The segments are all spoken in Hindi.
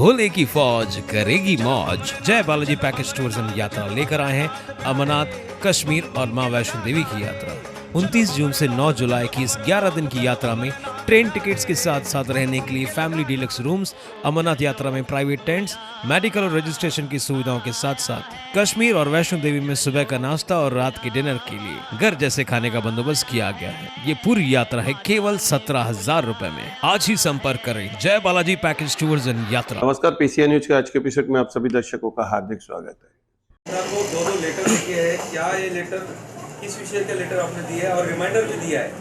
भोले की फौज करेगी मौज। जय बालाजी पैकेज टूरिज्म यात्रा लेकर आए हैं अमरनाथ, कश्मीर और मां वैष्णो देवी की यात्रा। 29 जून से 9 जुलाई की इस 11 दिन की यात्रा में ट्रेन टिकट्स के साथ साथ रहने के लिए फैमिली डीलक्स रूम्स, अमरनाथ यात्रा में प्राइवेट टेंट्स, मेडिकल और रजिस्ट्रेशन की सुविधाओं के साथ साथ कश्मीर और वैष्णो देवी में सुबह का नाश्ता और रात के डिनर के लिए घर जैसे खाने का बंदोबस्त किया गया है। ये पूरी यात्रा है केवल 17,000 रुपए में। आज ही संपर्क करें जय बालाजी पैकेज टूर्स एंड यात्रा। नमस्कार, पीसीआर न्यूज के आज के एपिसोड में आप सभी दर्शकों का हार्दिक स्वागत है। आपको दो लेटर लिखे हैं, क्या ये लेटर किस विषय के लेटर आपने दिया है और रिमाइंडर भी दिया है?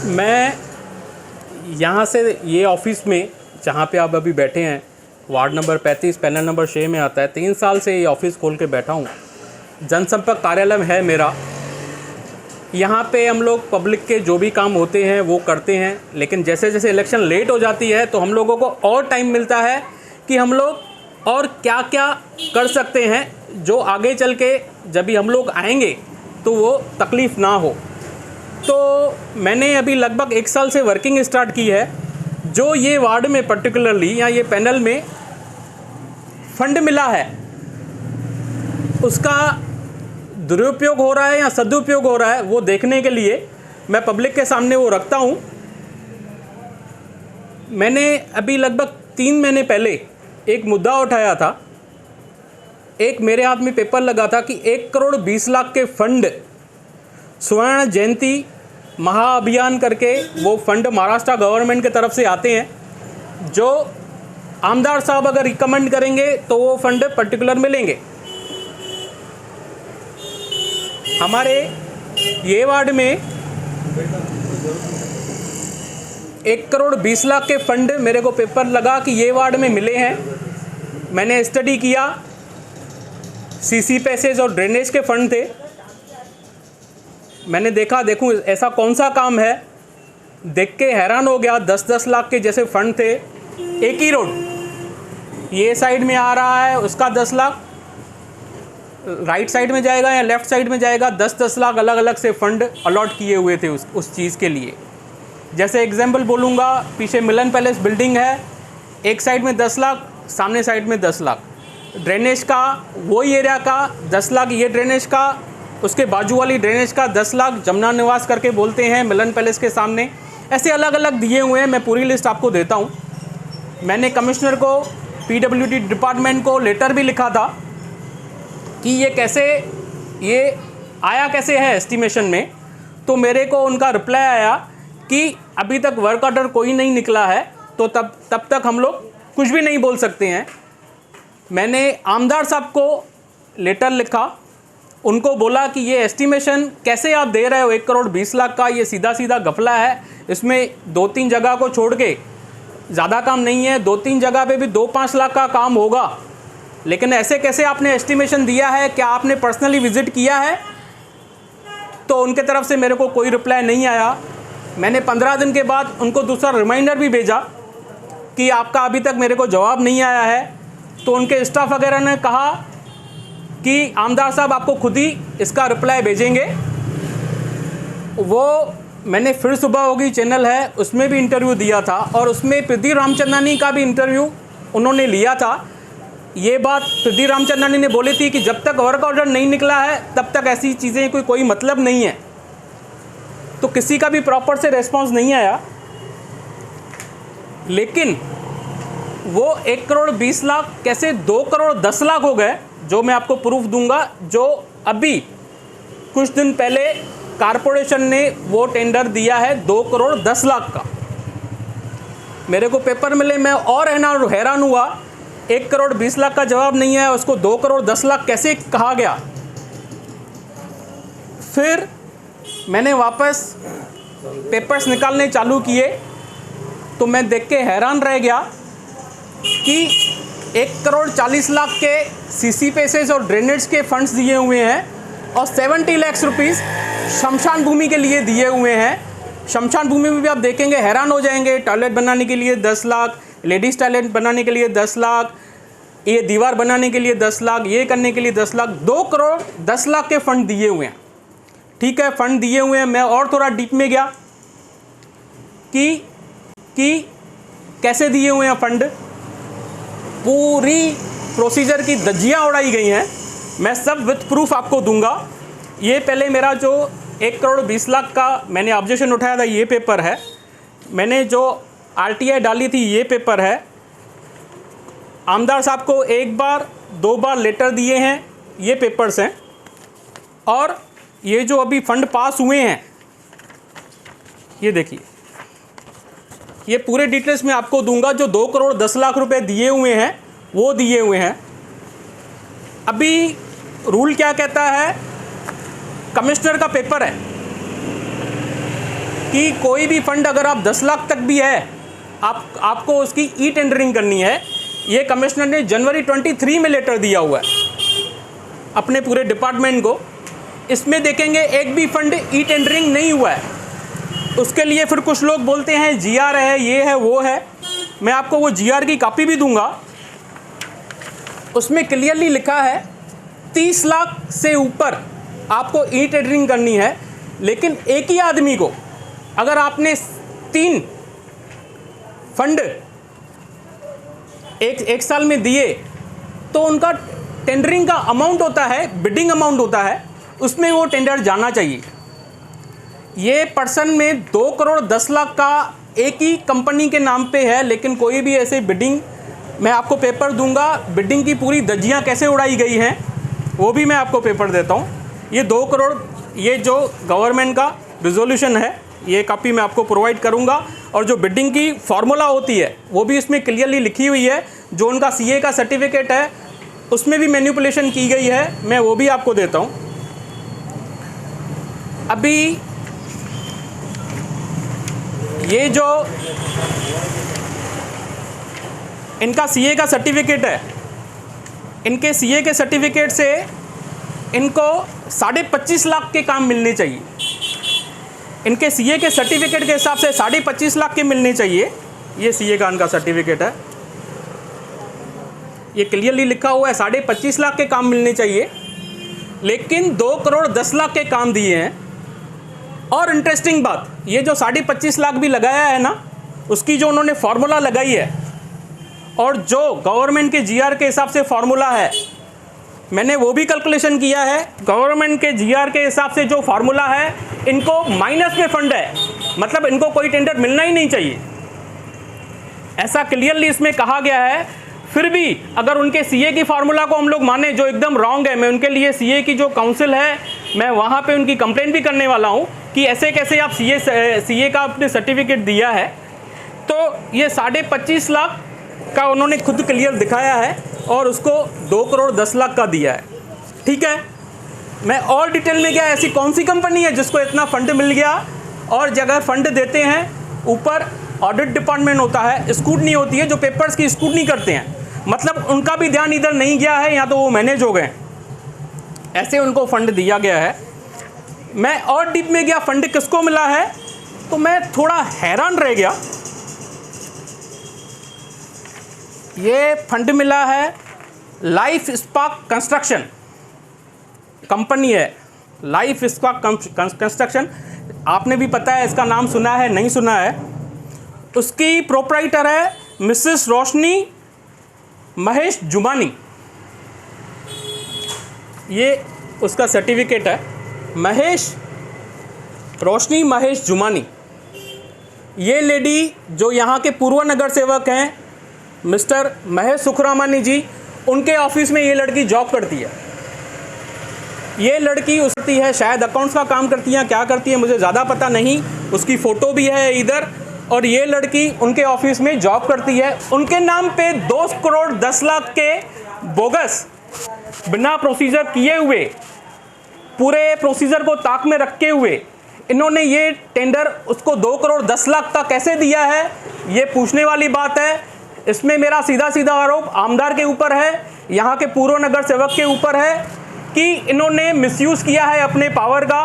मैं यहाँ से ये ऑफिस में जहाँ पे आप अभी बैठे हैं, वार्ड नंबर 35 पैनल नंबर 6 में आता है। 3 साल से ये ऑफिस खोल के बैठा हूँ। जनसंपर्क कार्यालय है मेरा। यहाँ पे हम लोग पब्लिक के जो भी काम होते हैं वो करते हैं, लेकिन जैसे जैसे इलेक्शन लेट हो जाती है तो हम लोगों को और टाइम मिलता है कि हम लोग और क्या क्या कर सकते हैं, जो आगे चल के जब भी हम लोग आएंगे तो वो तकलीफ़ ना हो। तो मैंने अभी लगभग 1 साल से वर्किंग स्टार्ट की है। जो ये वार्ड में पर्टिकुलरली या ये पैनल में फंड मिला है, उसका दुरुपयोग हो रहा है या सदुपयोग हो रहा है, वो देखने के लिए मैं पब्लिक के सामने वो रखता हूँ। मैंने अभी लगभग 3 महीने पहले एक मुद्दा उठाया था। एक मेरे हाथ में पेपर लगा था कि 1 करोड़ 20 लाख के फंड स्वर्ण जयंती महाअभियान करके वो फंड महाराष्ट्र गवर्नमेंट के तरफ से आते हैं। जो आमदार साहब अगर रिकमेंड करेंगे तो वो फंड पर्टिकुलर मिलेंगे। हमारे ये वार्ड में 1 करोड़ 20 लाख के फंड मेरे को पेपर लगा कि ये वार्ड में मिले हैं। मैंने स्टडी किया, सीसी पैसेज और ड्रेनेज के फंड थे। मैंने देखूं ऐसा कौन सा काम है, देख के हैरान हो गया। 10-10 लाख के जैसे फंड थे। एक ही रोड ये साइड में आ रहा है, उसका 10 लाख राइट साइड में जाएगा या लेफ़्ट साइड में जाएगा। 10-10 लाख अलग अलग से फंड अलॉट किए हुए थे उस चीज़ के लिए। जैसे एग्जाम्पल बोलूँगा, पीछे मिलन पैलेस बिल्डिंग है, एक साइड में 10 लाख, सामने साइड में 10 लाख। ड्रेनेज का वही एरिया का 10 लाख, ये ड्रेनेज का, उसके बाजू वाली ड्रेनेज का 10 लाख, जमुना निवास करके बोलते हैं मिलन पैलेस के सामने। ऐसे अलग अलग दिए हुए हैं। मैं पूरी लिस्ट आपको देता हूँ। मैंने कमिश्नर को, पीडब्ल्यूडी डिपार्टमेंट को लेटर भी लिखा था कि ये आया कैसे है एस्टिमेशन में। तो मेरे को उनका रिप्लाई आया कि अभी तक वर्क ऑर्डर कोई नहीं निकला है, तो तब तक हम लोग कुछ भी नहीं बोल सकते हैं। मैंने आमदार साहब को लेटर लिखा, उनको बोला कि ये एस्टिमेशन कैसे आप दे रहे हो 1 करोड़ 20 लाख का, ये सीधा सीधा घपला है। इसमें 2-3 जगह को छोड़ के ज़्यादा काम नहीं है। 2-3 जगह पे भी 2-5 लाख का काम होगा, लेकिन ऐसे कैसे आपने एस्टिमेशन दिया है? क्या आपने पर्सनली विज़िट किया है? तो उनके तरफ से मेरे को कोई रिप्लाई नहीं आया। मैंने 15 दिन के बाद उनको दूसरा रिमाइंडर भी भेजा कि आपका अभी तक मेरे को जवाब नहीं आया है। तो उनके स्टाफ वगैरह ने कहा कि आमदार साहब आपको खुद ही इसका रिप्लाई भेजेंगे। वो मैंने फिर सुबह होगी चैनल है, उसमें भी इंटरव्यू दिया था और उसमें पृथ्वी रामचंद्रानी का भी इंटरव्यू उन्होंने लिया था। ये बात पृथ्वी रामचंद्रानी ने बोली थी कि जब तक वर्क ऑर्डर नहीं निकला है तब तक ऐसी चीज़ें कोई मतलब नहीं है। तो किसी का भी प्रॉपर से रेस्पॉन्स नहीं आया। लेकिन वो 1 करोड़ 20 लाख कैसे 2 करोड़ 10 लाख हो गए, जो मैं आपको प्रूफ दूंगा। जो अभी कुछ दिन पहले कारपोरेशन ने वो टेंडर दिया है 2 करोड़ 10 लाख का। मेरे को पेपर मिले, मैं और हैरान हुआ। 1 करोड़ 20 लाख का जवाब नहीं है, उसको 2 करोड़ 10 लाख कैसे कहा गया। फिर मैंने वापस पेपर्स निकालने चालू किए तो मैं देख के हैरान रह गया कि 1 करोड़ 40 लाख के सीसी पैसेज और ड्रेनेज के फंड्स दिए हुए हैं और 70 लाख रुपीस शमशान भूमि के लिए दिए हुए हैं। शमशान भूमि में भी आप देखेंगे, हैरान हो जाएंगे। टॉयलेट बनाने के लिए 10 लाख, लेडीज़ टॉयलेट बनाने के लिए 10 लाख, ये दीवार बनाने के लिए 10 लाख, ये करने के लिए 10 लाख, 2 करोड़ 10 लाख के फंड दिए हुए हैं। ठीक है, फंड दिए हुए हैं। मैं और थोड़ा डीप में गया कि कैसे दिए हुए हैं फंड, पूरी प्रोसीजर की धज्जियाँ उड़ाई गई हैं। मैं सब विथ प्रूफ आपको दूंगा। ये पहले मेरा जो 1 करोड़ 20 लाख का मैंने ऑब्जेक्शन उठाया था, ये पेपर है। मैंने जो RTI डाली थी, ये पेपर है। आमदार साहब को 1 बार 2 बार लेटर दिए हैं, ये पेपर्स हैं। और ये जो अभी फंड पास हुए हैं, ये देखिए, ये पूरे डिटेल्स में आपको दूंगा। जो 2 करोड़ 10 लाख रुपए दिए हुए हैं, वो दिए हुए हैं। अभी रूल क्या कहता है, कमिश्नर का पेपर है कि कोई भी फंड अगर आप 10 लाख तक भी है, आपको उसकी ई टेंडरिंग करनी है। ये कमिश्नर ने जनवरी 23 में लेटर दिया हुआ है अपने पूरे डिपार्टमेंट को। इसमें देखेंगे एक भी फंड ई टेंडरिंग नहीं हुआ है। उसके लिए फिर कुछ लोग बोलते हैं GR है, ये है, वो है। मैं आपको वो GR की कॉपी भी दूंगा। उसमें क्लियरली लिखा है 30 लाख से ऊपर आपको ई टेंडरिंग करनी है। लेकिन एक ही आदमी को अगर आपने 3 फंड एक साल में दिए, तो उनका टेंडरिंग का अमाउंट होता है, बिडिंग अमाउंट होता है, उसमें वो टेंडर जाना चाहिए। ये पर्सन में 2 करोड़ 10 लाख का एक ही कंपनी के नाम पे है, लेकिन कोई भी ऐसे बिडिंग, मैं आपको पेपर दूंगा, बिडिंग की पूरी धज्जियाँ कैसे उड़ाई गई हैं, वो भी मैं आपको पेपर देता हूँ। ये 2 करोड़, ये जो गवर्नमेंट का रिजोल्यूशन है, ये कॉपी मैं आपको प्रोवाइड करूंगा। और जो बिडिंग की फार्मूला होती है, वो भी इसमें क्लियरली लिखी हुई है। जो उनका CA का सर्टिफिकेट है, उसमें भी मैनिपुलेशन की गई है, मैं वो भी आपको देता हूँ। अभी ये जो इनका CA का सर्टिफिकेट है, इनके CA के सर्टिफिकेट से इनको 25.5 लाख के काम मिलने चाहिए। इनके CA के सर्टिफिकेट के हिसाब से 25.5 लाख के मिलने चाहिए। ये CA का इनका सर्टिफिकेट है, ये क्लियरली लिखा हुआ है 25.5 लाख के काम मिलने चाहिए, लेकिन 2 करोड़ 10 लाख के काम दिए हैं। और इंटरेस्टिंग बात, ये जो 25.5 लाख भी लगाया है ना, उसकी जो उन्होंने फार्मूला लगाई है, और जो गवर्नमेंट के GR के हिसाब से फार्मूला है, मैंने वो भी कैलकुलेशन किया है। गवर्नमेंट के GR के हिसाब से जो फार्मूला है, इनको माइनस में फंड है, मतलब इनको कोई टेंडर मिलना ही नहीं चाहिए, ऐसा क्लियरली इसमें कहा गया है। फिर भी अगर उनके CA की फार्मूला को हम लोग माने, जो एकदम रॉन्ग है, मैं उनके लिए CA की जो काउंसिल है, मैं वहाँ पे उनकी कंप्लेंट भी करने वाला हूँ कि ऐसे कैसे आप CA का अपने सर्टिफिकेट दिया है। तो ये 25.5 लाख का उन्होंने खुद क्लियर दिखाया है, और उसको 2 करोड़ 10 लाख का दिया है। ठीक है, मैं और डिटेल में, क्या ऐसी कौन सी कंपनी है जिसको इतना फंड मिल गया। और जगह फंड देते हैं, ऊपर ऑडिट डिपार्टमेंट होता है, स्क्रूटनी होती है, जो पेपर्स की स्क्रूटनी करते हैं, मतलब उनका भी ध्यान इधर नहीं गया है, या तो वो मैनेज हो गए, ऐसे उनको फंड दिया गया है। मैं और डीप में गया, फंड किसको मिला है, तो मैं थोड़ा हैरान रह गया। ये फंड मिला है लाइफ स्पार्क कंस्ट्रक्शन कंपनी है, लाइफ स्पार्क कंस्ट्रक्शन। आपने भी पता है, इसका नाम सुना है, नहीं सुना है। उसकी प्रोप्राइटर है मिसेस रोशनी महेश जुमानी। ये उसका सर्टिफिकेट है, रोशनी महेश जुमानी। ये लेडी जो यहाँ के पूर्व नगर सेवक हैं मिस्टर महेश सुखरामानी जी, उनके ऑफिस में ये लड़की जॉब करती है। ये लड़की उसती है, शायद अकाउंट्स का काम करती है, क्या करती है मुझे ज़्यादा पता नहीं। उसकी फ़ोटो भी है इधर, और ये लड़की उनके ऑफिस में जॉब करती है। उनके नाम पे 2 करोड़ 10 लाख के बोगस, बिना प्रोसीजर किए हुए, पूरे प्रोसीजर को ताक में रखे हुए, इन्होंने ये टेंडर उसको 2 करोड़ 10 लाख का कैसे दिया है, ये पूछने वाली बात है। इसमें मेरा सीधा सीधा आरोप आमदार के ऊपर है, यहाँ के पूर्व नगर सेवक के ऊपर है कि इन्होंने मिसयूज़ किया है अपने पावर का,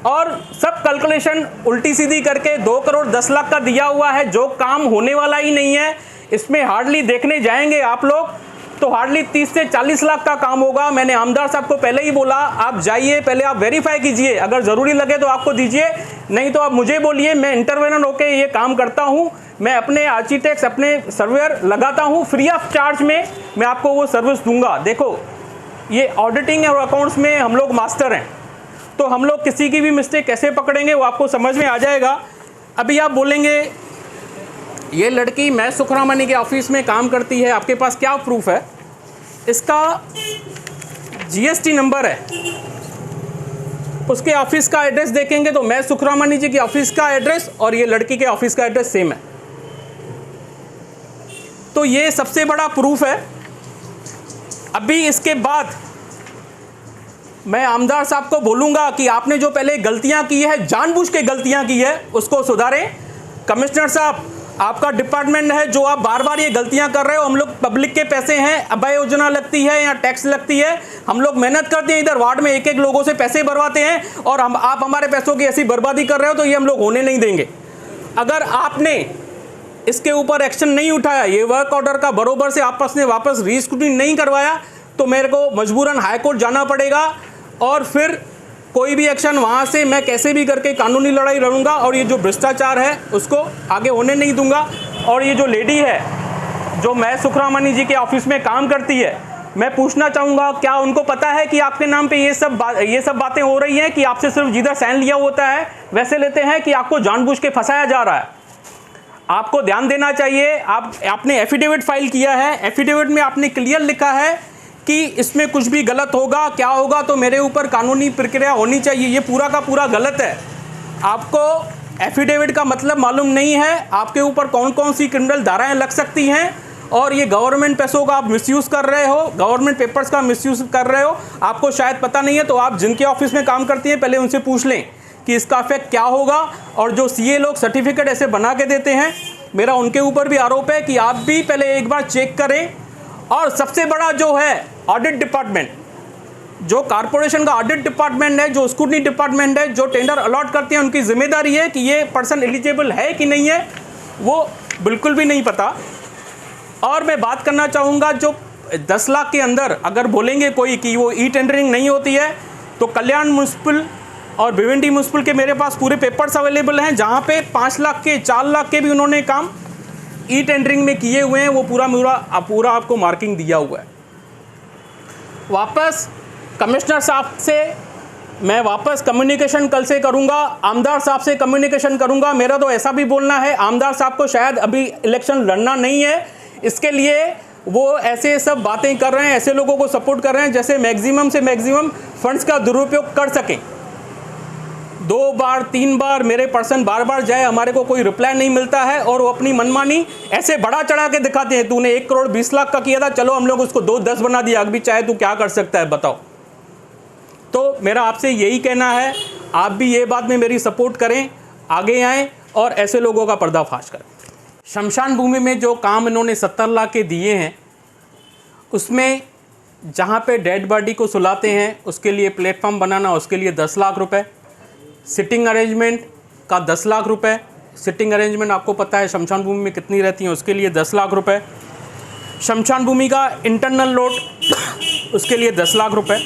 और सब कैलकुलेशन उल्टी सीधी करके 2 करोड़ 10 लाख का दिया हुआ है, जो काम होने वाला ही नहीं है। इसमें हार्डली देखने जाएंगे आप लोग तो हार्डली 30 से 40 लाख का काम होगा। मैंने आमदार साहब को पहले ही बोला, आप जाइए, पहले आप वेरीफाई कीजिए, अगर ज़रूरी लगे तो आपको दीजिए, नहीं तो आप मुझे बोलिए, मैं इंटरवेनर होकर ये काम करता हूँ। मैं अपने आर्किटेक्ट्स, अपने सर्वेयर लगाता हूँ, फ्री ऑफ चार्ज में मैं आपको वो सर्विस दूंगा। देखो, ये ऑडिटिंग और अकाउंट्स में हम लोग मास्टर हैं, तो हम लोग किसी की भी मिस्टेक कैसे पकड़ेंगे वो आपको समझ में आ जाएगा। अभी आप बोलेंगे ये लड़की मैं सुखरामनी के ऑफिस में काम करती है, आपके पास क्या प्रूफ है? इसका GST नंबर है, उसके ऑफिस का एड्रेस देखेंगे तो मैं सुखरामनी जी के ऑफिस का एड्रेस और ये लड़की के ऑफिस का एड्रेस सेम है, तो ये सबसे बड़ा प्रूफ है। अभी इसके बाद मैं आमदार साहब को बोलूँगा कि आपने जो पहले गलतियाँ की है, जानबूझ के गलतियाँ की है, उसको सुधारें। कमिश्नर साहब, आपका डिपार्टमेंट है, जो आप बार बार ये गलतियाँ कर रहे हो, हम लोग पब्लिक के पैसे हैं, अभय योजना लगती है या टैक्स लगती है, हम लोग मेहनत करते हैं, इधर वार्ड में एक एक लोगों से पैसे भरवाते हैं और आप हमारे पैसों की ऐसी बर्बादी कर रहे हो, तो ये हम लोग होने नहीं देंगे। अगर आपने इसके ऊपर एक्शन नहीं उठाया, ये वर्क ऑर्डर का बरोबर से आपस में वापस रीस्क्रूटनी नहीं करवाया, तो मेरे को मजबूरन हाईकोर्ट जाना पड़ेगा और फिर कोई भी एक्शन वहाँ से मैं कैसे भी करके कानूनी लड़ाई लड़ूंगा और ये जो भ्रष्टाचार है उसको आगे होने नहीं दूंगा। और ये जो लेडी है जो मैं सुखरामनी जी के ऑफिस में काम करती है, मैं पूछना चाहूँगा, क्या उनको पता है कि आपके नाम पे ये सब बातें हो रही हैं कि आपसे सिर्फ जिधर साइन लिया होता है वैसे लेते हैं, कि आपको जानबूझ के फंसाया जा रहा है? आपको ध्यान देना चाहिए। आपने एफिडेविट फाइल किया है, एफिडेविट में आपने क्लियर लिखा है कि इसमें कुछ भी गलत होगा, क्या होगा तो मेरे ऊपर कानूनी प्रक्रिया होनी चाहिए। ये पूरा का पूरा गलत है। आपको एफिडेविट का मतलब मालूम नहीं है, आपके ऊपर कौन कौन सी क्रिमिनल धाराएं लग सकती हैं, और ये गवर्नमेंट पैसों का आप मिसयूज़ कर रहे हो, गवर्नमेंट पेपर्स का मिसयूज़ कर रहे हो। आपको शायद पता नहीं है, तो आप जिनके ऑफिस में काम करती हैं पहले उनसे पूछ लें कि इसका इफेक्ट क्या होगा। और जो CA लोग सर्टिफिकेट ऐसे बना के देते हैं, मेरा उनके ऊपर भी आरोप है कि आप भी पहले एक बार चेक करें। और सबसे बड़ा जो है ऑडिट डिपार्टमेंट, जो कारपोरेशन का ऑडिट डिपार्टमेंट है, जो स्क्रूटनी डिपार्टमेंट है, जो टेंडर अलॉट करते हैं, उनकी जिम्मेदारी है कि ये पर्सन एलिजिबल है कि नहीं है, वो बिल्कुल भी नहीं पता। और मैं बात करना चाहूँगा, जो 10 लाख के अंदर अगर बोलेंगे कोई कि वो टेंडरिंग नहीं होती है, तो कल्याण म्यूनसिपल और भिवंडी म्यूनसिपल के मेरे पास पूरे पेपर्स अवेलेबल हैं, जहाँ पे 5 लाख के 4 लाख के भी उन्होंने काम टेंडरिंग में किए हुए हैं। वो पूरा आपको मार्किंग दिया हुआ है। वापस कमिश्नर साहब से मैं वापस कम्युनिकेशन कल से करूंगा, आमदार साहब से कम्युनिकेशन करूंगा। मेरा तो ऐसा भी बोलना है, आमदार साहब को शायद अभी इलेक्शन लड़ना नहीं है, इसके लिए वो ऐसे सब बातें कर रहे हैं, ऐसे लोगों को सपोर्ट कर रहे हैं जैसे मैक्सिमम से मैक्सिमम फंड्स का दुरुपयोग कर सकें। 2 बार 3 बार मेरे पर्सन बार बार जाए, हमारे को कोई रिप्लाई नहीं मिलता है, और वो अपनी मनमानी ऐसे बड़ा चढ़ा के दिखाते हैं। तूने 1 करोड़ 20 लाख का किया था, चलो हम लोग उसको 2-10 बना दिया, अभी चाहे तू क्या कर सकता है बताओ। तो मेरा आपसे यही कहना है, आप भी ये बात में मेरी सपोर्ट करें, आगे आएँ और ऐसे लोगों का पर्दाफाश करें। शमशान भूमि में जो काम इन्होंने 70 लाख के दिए हैं, उसमें जहाँ पे डेड बॉडी को सुलाते हैं उसके लिए प्लेटफॉर्म बनाना, उसके लिए 10 लाख रुपए, सिटिंग अरेंजमेंट का 10 लाख रुपए, सिटिंग अरेंजमेंट आपको पता है शमशान भूमि में कितनी रहती है, उसके लिए 10 लाख रुपए, शमशान भूमि का इंटरनल लोड उसके लिए 10 लाख रुपए,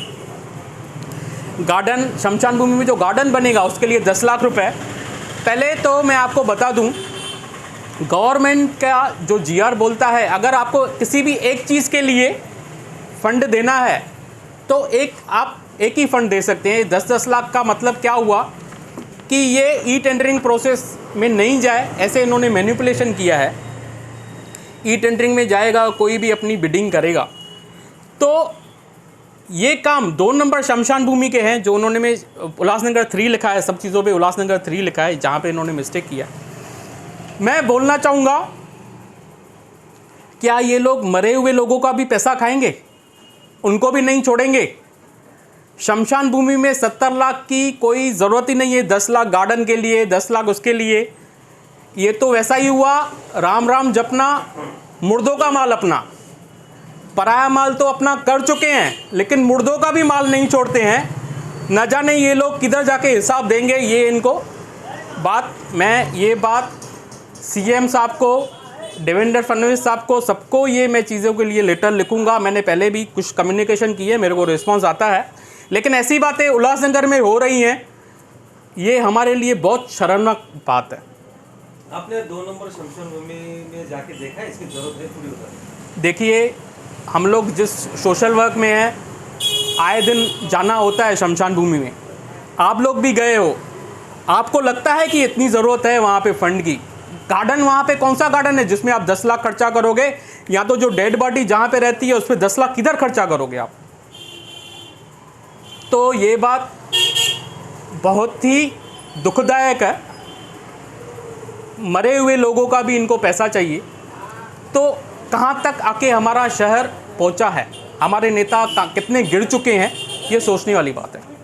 गार्डन, शमशान भूमि में जो गार्डन बनेगा उसके लिए 10 लाख रुपए। पहले तो मैं आपको बता दूं, गवर्नमेंट का जो GR बोलता है, अगर आपको किसी भी एक चीज़ के लिए फ़ंड देना है तो आप एक ही फ़ंड दे सकते हैं। 10-10 लाख का मतलब क्या हुआ कि ये टेंडरिंग प्रोसेस में नहीं जाए, ऐसे इन्होंने मैनिपुलेशन किया है। टेंडरिंग में जाएगा, कोई भी अपनी बिडिंग करेगा, तो ये काम 2 नंबर शमशान भूमि के हैं, जो उन्होंने में उल्लासनगर 3 लिखा है, सब चीज़ों पे उल्लासनगर 3 लिखा है, जहाँ पे इन्होंने मिस्टेक किया। मैं बोलना चाहूँगा, क्या ये लोग मरे हुए लोगों का भी पैसा खाएंगे? उनको भी नहीं छोड़ेंगे। शमशान भूमि में 70 लाख की कोई ज़रूरत ही नहीं है, 10 लाख गार्डन के लिए, 10 लाख उसके लिए। ये तो वैसा ही हुआ, राम राम जपना, मुर्दों का माल अपना। पराया माल तो अपना कर चुके हैं, लेकिन मुर्दों का भी माल नहीं छोड़ते हैं। न जाने ये लोग किधर जाके हिसाब देंगे, ये इनको मैं ये बात CM साहब को, देवेंद्र फडणवीस साहब को, सबको ये मैं चीज़ों के लिए लेटर लिखूंगा। मैंने पहले भी कुछ कम्युनिकेशन की है, मेरे को रिस्पांस आता है, लेकिन ऐसी बातें उल्लासनगर में हो रही हैं, ये हमारे लिए बहुत शर्मनाक बात है। आपने 2 नंबर शमशान भूमि में जाके देखा है, इसकी जरूरत है पूरी उधर? देखिए, हम लोग जिस सोशल वर्क में हैं, आए दिन जाना होता है शमशान भूमि में। आप लोग भी गए हो, आपको लगता है कि इतनी ज़रूरत है वहाँ पे फंड की? गार्डन वहाँ पे कौन सा गार्डन है जिसमें आप 10 लाख खर्चा करोगे? या तो जो डेड बॉडी जहाँ पे रहती है उस पर 10 लाख किधर खर्चा करोगे आप? तो ये बात बहुत ही दुखदायक है। मरे हुए लोगों का भी इनको पैसा चाहिए। तो कहाँ तक आके हमारा शहर पहुँचा है, हमारे नेता कितने गिर चुके हैं, ये सोचने वाली बात है।